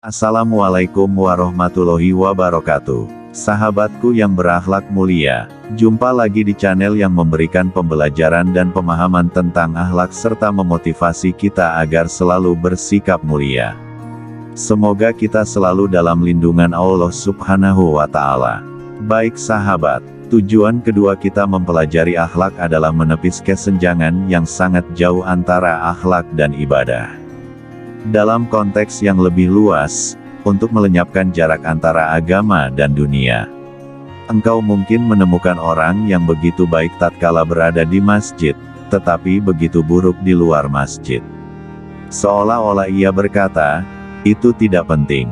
Assalamualaikum warahmatullahi wabarakatuh. Sahabatku yang berakhlak mulia, jumpa lagi di channel yang memberikan pembelajaran dan pemahaman tentang akhlak serta memotivasi kita agar selalu bersikap mulia. Semoga kita selalu dalam lindungan Allah Subhanahu wa Ta'ala. Baik sahabat, tujuan kedua kita mempelajari akhlak adalah menepis kesenjangan yang sangat jauh antara akhlak dan ibadah. Dalam konteks yang lebih luas, untuk melenyapkan jarak antara agama dan dunia. Engkau mungkin menemukan orang yang begitu baik tatkala berada di masjid, tetapi begitu buruk di luar masjid. Seolah-olah ia berkata, itu tidak penting.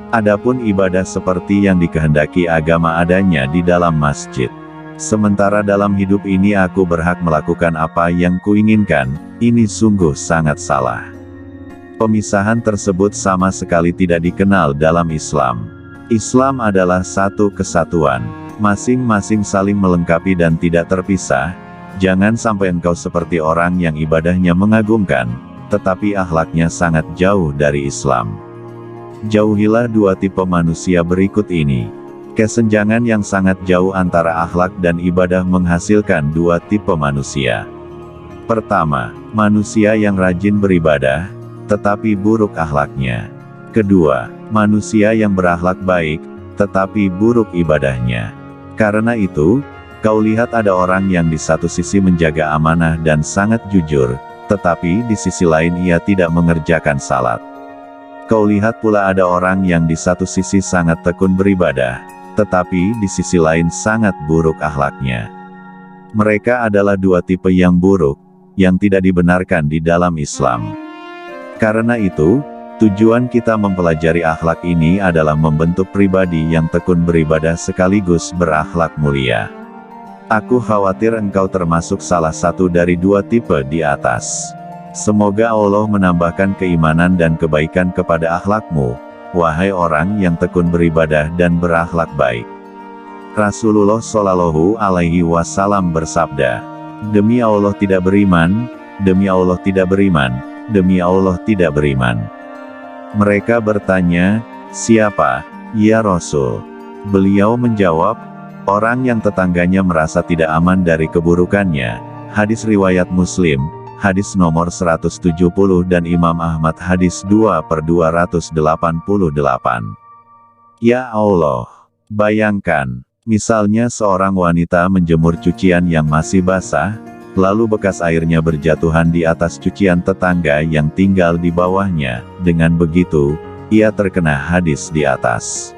Adapun ibadah seperti yang dikehendaki agama adanya di dalam masjid. Sementara dalam hidup ini aku berhak melakukan apa yang kuinginkan, ini sungguh sangat salah. Pemisahan tersebut sama sekali tidak dikenal dalam Islam. Islam adalah satu kesatuan, masing-masing saling melengkapi dan tidak terpisah. Jangan sampai engkau seperti orang yang ibadahnya mengagumkan, tetapi akhlaknya sangat jauh dari Islam. Jauhilah dua tipe manusia berikut ini. Kesenjangan yang sangat jauh antara akhlak dan ibadah menghasilkan dua tipe manusia. Pertama, manusia yang rajin beribadah, tetapi buruk akhlaknya. Kedua, manusia yang berakhlak baik, tetapi buruk ibadahnya. Karena itu, kau lihat ada orang yang di satu sisi menjaga amanah dan sangat jujur, tetapi di sisi lain ia tidak mengerjakan salat. Kau lihat pula ada orang yang di satu sisi sangat tekun beribadah, tetapi di sisi lain sangat buruk akhlaknya. Mereka adalah dua tipe yang buruk, yang tidak dibenarkan di dalam Islam. Karena itu, tujuan kita mempelajari akhlak ini adalah membentuk pribadi yang tekun beribadah sekaligus berakhlak mulia. Aku khawatir engkau termasuk salah satu dari dua tipe di atas. Semoga Allah menambahkan keimanan dan kebaikan kepada akhlakmu, wahai orang yang tekun beribadah dan berakhlak baik. Rasulullah Shallallahu Alaihi Wasallam bersabda, "Demi Allah tidak beriman, demi Allah tidak beriman, demi Allah tidak beriman." Mereka bertanya, "Siapa, ya Rasul?" Beliau menjawab, "Orang yang tetangganya merasa tidak aman dari keburukannya." Hadis riwayat Muslim, hadis nomor 170 dan Imam Ahmad hadis 2/288. Ya Allah, bayangkan, misalnya seorang wanita menjemur cucian yang masih basah, lalu bekas airnya berjatuhan di atas cucian tetangga yang tinggal di bawahnya. Dengan begitu, ia terkena hadis di atas.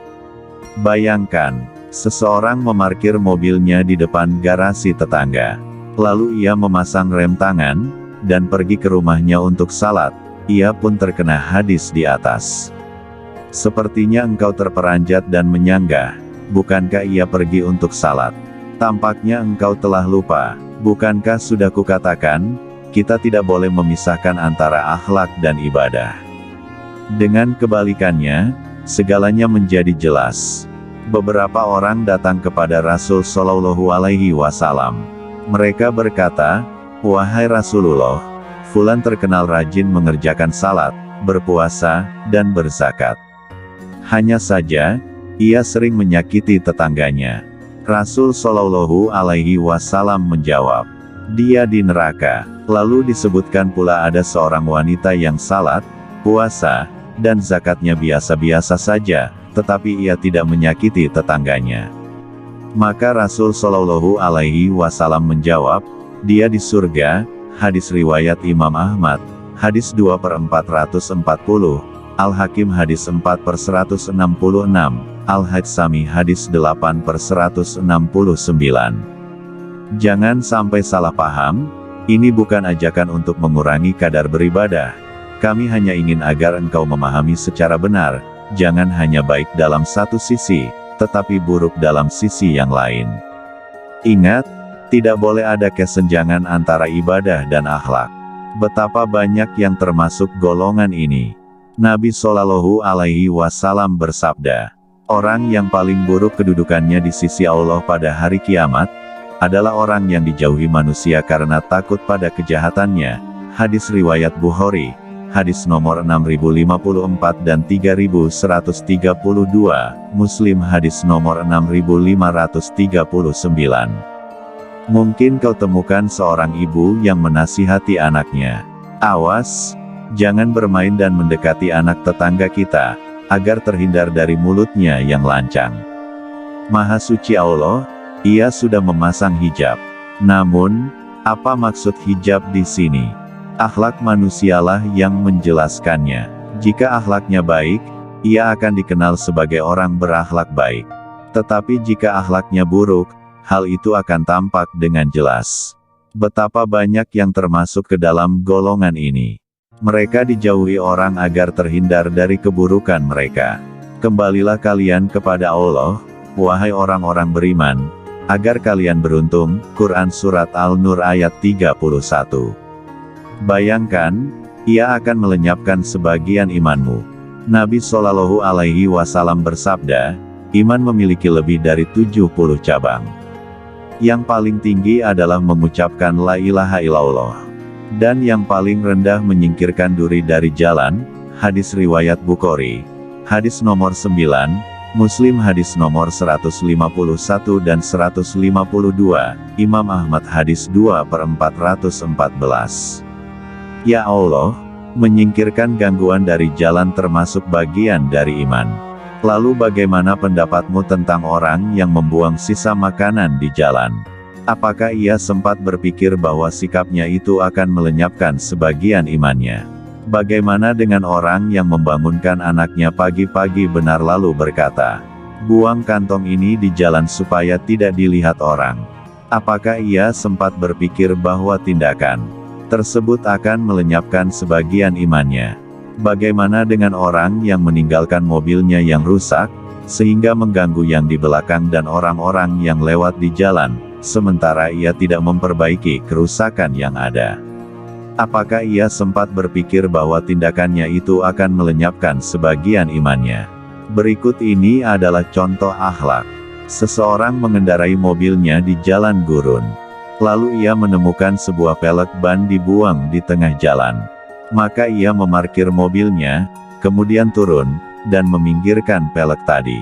Bayangkan, seseorang memarkir mobilnya di depan garasi tetangga. Lalu ia memasang rem tangan, dan pergi ke rumahnya untuk salat. Ia pun terkena hadis di atas. Sepertinya engkau terperanjat dan menyanggah. Bukankah ia pergi untuk salat? Tampaknya engkau telah lupa. Bukankah sudah kukatakan, kita tidak boleh memisahkan antara akhlak dan ibadah. Dengan kebalikannya, segalanya menjadi jelas. Beberapa orang datang kepada Rasul Shallallahu Alaihi Wasallam. Mereka berkata, "Wahai Rasulullah, fulan terkenal rajin mengerjakan salat, berpuasa, dan berzakat. Hanya saja, ia sering menyakiti tetangganya." Rasul Shallallahu Alaihi Wasallam menjawab, "Dia di neraka." Lalu disebutkan pula ada seorang wanita yang salat, puasa, dan zakatnya biasa-biasa saja, tetapi ia tidak menyakiti tetangganya. Maka Rasul Shallallahu Alaihi Wasallam menjawab, "Dia di surga." Hadis riwayat Imam Ahmad, hadis 2/440, Al-Hakim hadis 4/166, Al-Haytsami hadis 8/169. Jangan sampai salah paham, ini bukan ajakan untuk mengurangi kadar beribadah. Kami hanya ingin agar engkau memahami secara benar, jangan hanya baik dalam satu sisi, tetapi buruk dalam sisi yang lain. Ingat, tidak boleh ada kesenjangan antara ibadah dan akhlak. Betapa banyak yang termasuk golongan ini. Nabi Shallallahu Alaihi Wasallam bersabda, "Orang yang paling buruk kedudukannya di sisi Allah pada hari kiamat, adalah orang yang dijauhi manusia karena takut pada kejahatannya." Hadis riwayat Bukhari, hadis nomor 6054 dan 3132, Muslim hadis nomor 6539. Mungkin kau temukan seorang ibu yang menasihati anaknya. Awas, jangan bermain dan mendekati anak tetangga kita, agar terhindar dari mulutnya yang lancang. Maha suci Allah, ia sudah memasang hijab. Namun, apa maksud hijab di sini? Akhlak manusialah yang menjelaskannya. Jika akhlaknya baik, ia akan dikenal sebagai orang berakhlak baik. Tetapi jika akhlaknya buruk, hal itu akan tampak dengan jelas. Betapa banyak yang termasuk ke dalam golongan ini. Mereka dijauhi orang agar terhindar dari keburukan mereka. Kembalilah kalian kepada Allah, wahai orang-orang beriman, agar kalian beruntung. Quran Surat Al-Nur ayat 31. Bayangkan, ia akan melenyapkan sebagian imanmu. Nabi Shallallahu Alaihi Wasallam bersabda, iman memiliki lebih dari 70 cabang. Yang paling tinggi adalah mengucapkan la ilaha illallah. Dan yang paling rendah menyingkirkan duri dari jalan. Hadis riwayat Bukhari. Hadis nomor 9, Muslim hadis nomor 151 dan 152, Imam Ahmad hadis 2/414. Ya Allah, menyingkirkan gangguan dari jalan termasuk bagian dari iman. Lalu bagaimana pendapatmu tentang orang yang membuang sisa makanan di jalan? Apakah ia sempat berpikir bahwa sikapnya itu akan melenyapkan sebagian imannya? Bagaimana dengan orang yang membangunkan anaknya pagi-pagi benar lalu berkata, buang kantong ini di jalan supaya tidak dilihat orang? Apakah ia sempat berpikir bahwa tindakan tersebut akan melenyapkan sebagian imannya? Bagaimana dengan orang yang meninggalkan mobilnya yang rusak, sehingga mengganggu yang di belakang dan orang-orang yang lewat di jalan, sementara ia tidak memperbaiki kerusakan yang ada? Apakah ia sempat berpikir bahwa tindakannya itu akan melenyapkan sebagian imannya? Berikut ini adalah contoh akhlak. Seseorang mengendarai mobilnya di jalan gurun. Lalu ia menemukan sebuah pelek ban dibuang di tengah jalan. Maka ia memarkir mobilnya, kemudian turun, dan meminggirkan pelek tadi.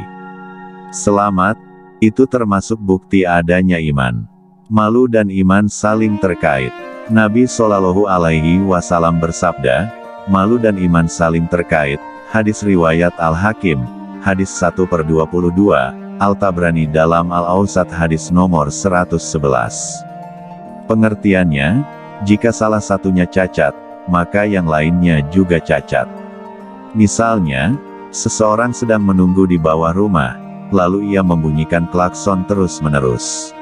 Selamat, itu termasuk bukti adanya iman. Malu dan iman saling terkait. Nabi Shallallahu Alaihi Wasallam bersabda, malu dan iman saling terkait. Hadis riwayat Al-Hakim, hadis 1/22, Al-Tabrani dalam Al-Awsat hadis nomor 111. Pengertiannya, jika salah satunya cacat, maka yang lainnya juga cacat. Misalnya, seseorang sedang menunggu di bawah rumah, lalu ia membunyikan klakson terus-menerus.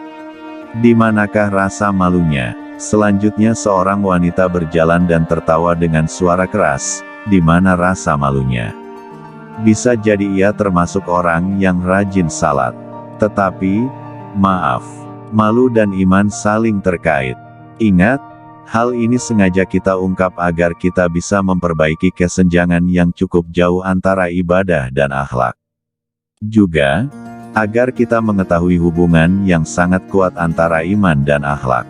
Di manakah rasa malunya? Selanjutnya seorang wanita berjalan dan tertawa dengan suara keras, di mana rasa malunya? Bisa jadi ia termasuk orang yang rajin salat. Tetapi, maaf, malu dan iman saling terkait. Ingat, hal ini sengaja kita ungkap agar kita bisa memperbaiki kesenjangan yang cukup jauh antara ibadah dan akhlak. Juga, agar kita mengetahui hubungan yang sangat kuat antara iman dan akhlak.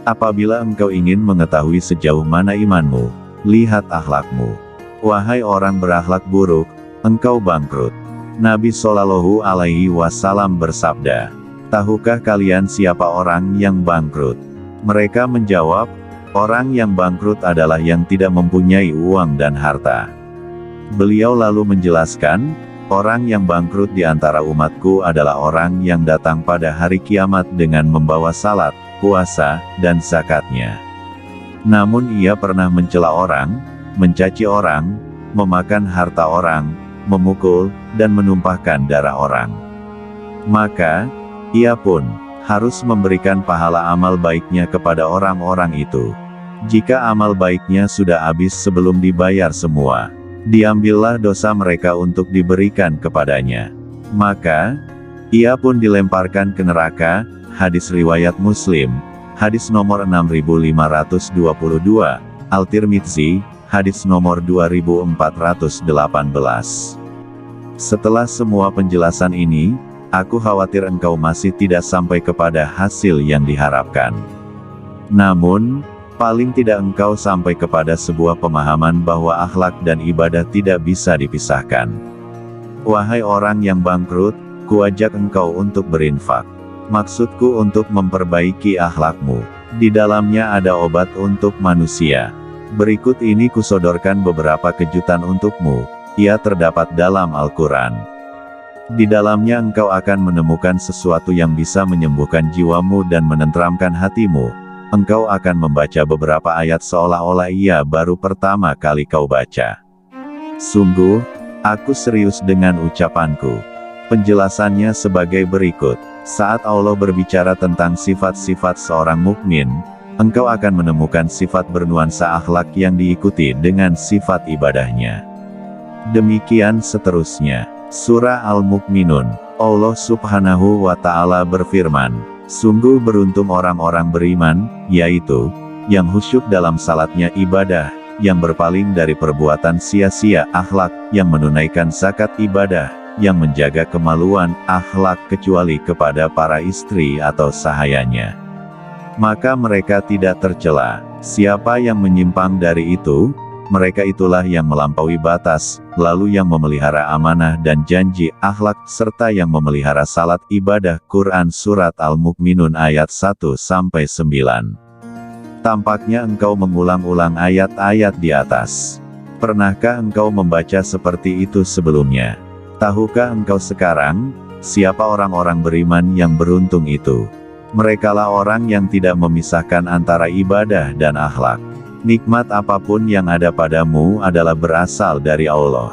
Apabila engkau ingin mengetahui sejauh mana imanmu, lihat akhlakmu. Wahai orang berakhlak buruk, engkau bangkrut. Nabi Shallallahu Alaihi Wasallam bersabda, tahukah kalian siapa orang yang bangkrut? Mereka menjawab, orang yang bangkrut adalah yang tidak mempunyai uang dan harta. Beliau lalu menjelaskan, orang yang bangkrut di antara umatku adalah orang yang datang pada hari kiamat dengan membawa salat, puasa, dan zakatnya. Namun ia pernah mencela orang, mencaci orang, memakan harta orang, memukul, dan menumpahkan darah orang. Maka, ia pun harus memberikan pahala amal baiknya kepada orang-orang itu. Jika amal baiknya sudah habis sebelum dibayar semua, diambillah dosa mereka untuk diberikan kepadanya. Maka, ia pun dilemparkan ke neraka. Hadis riwayat Muslim, hadis nomor 6522, Al-Tirmidzi, hadis nomor 2418. Setelah semua penjelasan ini, aku khawatir engkau masih tidak sampai kepada hasil yang diharapkan. Namun, Paling tidak engkau sampai kepada sebuah pemahaman bahwa akhlak dan ibadah tidak bisa dipisahkan. Wahai orang yang bangkrut, kuajak engkau untuk berinfak. Maksudku untuk memperbaiki akhlakmu. Di dalamnya ada obat untuk manusia. Berikut ini kusodorkan beberapa kejutan untukmu. Ia terdapat dalam Al-Quran. Di dalamnya engkau akan menemukan sesuatu yang bisa menyembuhkan jiwamu dan menenteramkan hatimu. Engkau akan membaca beberapa ayat seolah-olah ia baru pertama kali kau baca. Sungguh, aku serius dengan ucapanku. Penjelasannya sebagai berikut. Saat Allah berbicara tentang sifat-sifat seorang mukmin, engkau akan menemukan sifat bernuansa akhlak yang diikuti dengan sifat ibadahnya. Demikian seterusnya. Surah Al-Mu'minun. Allah Subhanahu wa Ta'ala berfirman, sungguh beruntung orang-orang beriman, yaitu, yang khusyuk dalam salatnya ibadah, yang berpaling dari perbuatan sia-sia akhlak, yang menunaikan zakat ibadah, yang menjaga kemaluan akhlak kecuali kepada para istri atau sahayanya. Maka mereka tidak tercela. Siapa yang menyimpang dari itu, mereka itulah yang melampaui batas, lalu yang memelihara amanah dan janji akhlak, serta yang memelihara salat ibadah. Quran Surat Al-Mu'minun ayat 1-9. Tampaknya engkau mengulang-ulang ayat-ayat di atas. Pernahkah engkau membaca seperti itu sebelumnya? Tahukah engkau sekarang, siapa orang-orang beriman yang beruntung itu? Merekalah orang yang tidak memisahkan antara ibadah dan akhlak. Nikmat apapun yang ada padamu adalah berasal dari Allah.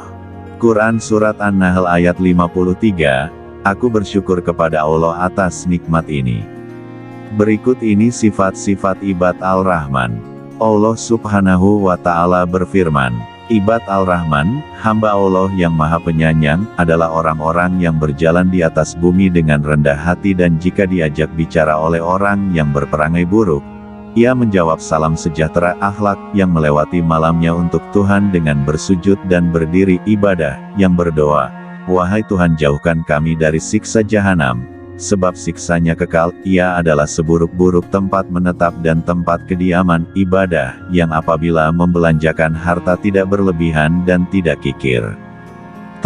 Quran Surat An-Nahl ayat 53, aku bersyukur kepada Allah atas nikmat ini. Berikut ini sifat-sifat ibad Al-Rahman. Allah Subhanahu wa Ta'ala berfirman, ibad Al-Rahman, hamba Allah yang maha penyayang, adalah orang-orang yang berjalan di atas bumi dengan rendah hati dan jika diajak bicara oleh orang yang berperangai buruk, ia menjawab salam sejahtera akhlak, yang melewati malamnya untuk Tuhan dengan bersujud dan berdiri ibadah, yang berdoa, wahai Tuhan jauhkan kami dari siksa jahanam, sebab siksanya kekal, ia adalah seburuk-buruk tempat menetap dan tempat kediaman, ibadah, yang apabila membelanjakan harta tidak berlebihan dan tidak kikir.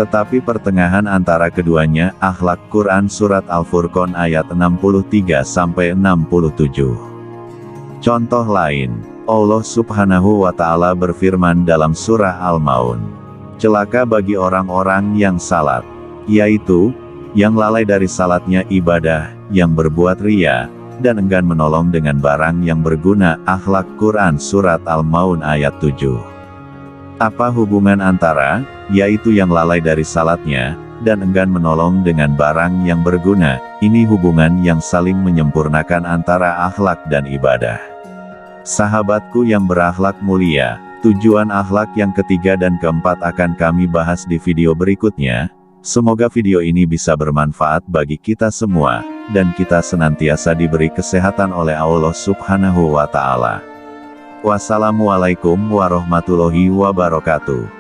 Tetapi pertengahan antara keduanya, akhlak. Quran Surat Al-Furqan ayat 63-67. Contoh lain, Allah Subhanahu wa Ta'ala berfirman dalam surah Al-Maun, celaka bagi orang-orang yang salat, yaitu, yang lalai dari salatnya ibadah, yang berbuat riya, dan enggan menolong dengan barang yang berguna. Akhlak. Quran Surat Al-Maun ayat 7. Apa hubungan antara, yaitu yang lalai dari salatnya, dan enggan menolong dengan barang yang berguna? Ini hubungan yang saling menyempurnakan antara akhlak dan ibadah. Sahabatku yang berakhlak mulia, tujuan akhlak yang ketiga dan keempat akan kami bahas di video berikutnya. Semoga video ini bisa bermanfaat bagi kita semua, dan kita senantiasa diberi kesehatan oleh Allah Subhanahu wa Ta'ala. Wassalamualaikum warahmatullahi wabarakatuh.